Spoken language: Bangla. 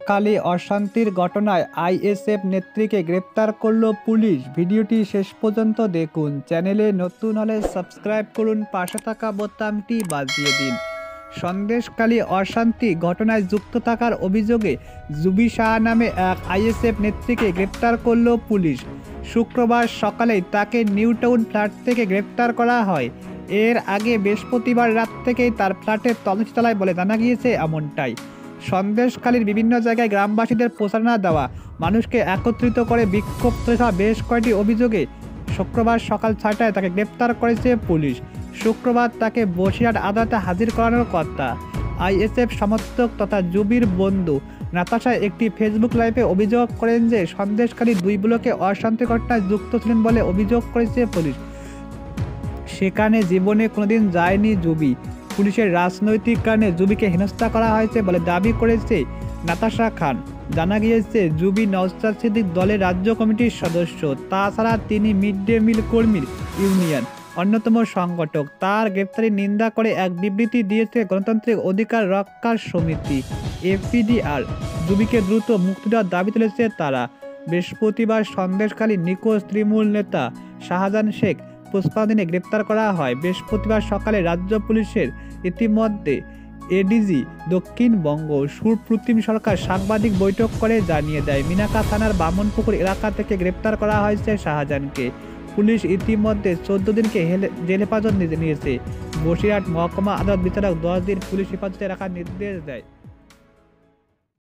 কালী অশান্তির ঘটনায় আইএসএফ নেত্রীকে গ্রেপ্তার করল পুলিশ। ভিডিওটি শেষ পর্যন্ত দেখুন। চ্যানেলে নতুন হলে সাবস্ক্রাইব করুন, পাশে থাকা বোতামটি বাজিয়ে দিন। সন্দেশখালী অশান্তি ঘটনায় যুক্ত থাকার অভিযোগে জুবি শাহ নামে এক আইএসএফ নেত্রীকে গ্রেপ্তার করল পুলিশ। শুক্রবার সকালেই তাকে নিউ টাউন ফ্ল্যাট থেকে গ্রেপ্তার করা হয়। এর আগে বৃহস্পতিবার রাত থেকেই তার ফ্ল্যাটের তল্লাশি চালায় বলে জানা গিয়েছে এমনটাই। সন্দেশখালীর বিভিন্ন জায়গায় গ্রামবাসীদের প্রচারণা দেওয়া, মানুষকে একত্রিত করে বিক্ষোভ চলা বেশ কয়েকটি অভিযোগে শুক্রবার সকাল 6টায় তাকে গ্রেপ্তার করেছে পুলিশ। শুক্রবার তাকে বসিরহাট আদালতে হাজির করানোর কথা। আইএসএফ সমর্থক তথা জুবির বন্ধু নাতাশা একটি ফেসবুক লাইভে অভিযোগ করেন যে সন্দেশখালী 2 ব্লকে অশান্তি ঘটনায় যুক্ত ছিলেন বলে অভিযোগ করেছে পুলিশ। সেখানে জীবনে কোনোদিন যায়নি জুবি। পুলিশের রাজনৈতিক কারণে জুবিকে হেনস্থা করা হয়েছে বলে দাবি করেছে নাতাশা খান। জানা গিয়েছে জুবি নওশাদ সিদ্দিক দলের রাজ্য কমিটির সদস্য। তাছাড়া তিনি মিড ডে মিল কর্মীর ইউনিয়ন অন্যতম সংগঠক। তার গ্রেপ্তারির নিন্দা করে এক বিবৃতি দিয়েছে গণতান্ত্রিক অধিকার রক্ষার সমিতি এফপিডিআর। জুবিকে দ্রুত মুক্তি দেওয়ার দাবি তুলেছে তারা। বৃহস্পতিবার সন্দেশখালী নিখোঁজ তৃণমূল নেতা শাহজাহান শেখ পুষ্পাদিনে গ্রেপ্তার করা হয়। বৃহস্পতিবার সকালে রাজ্য পুলিশের ইতিমধ্যে এডিজি দক্ষিণবঙ্গ সুপ্রতিম সরকার সাংবাদিক বৈঠক করে জানিয়ে দেয়, মিনাকা থানার বামনপুকুর এলাকা থেকে গ্রেপ্তার করা হয়েছে শাহজাহানকে। পুলিশ ইতিমধ্যে 14 দিনকে জেল হেফাজত নিয়েছে। বসিরহাট মহকুমা আদালত বিচারক 10 দিন পুলিশ হেফাজতে রাখার নির্দেশ দেয়।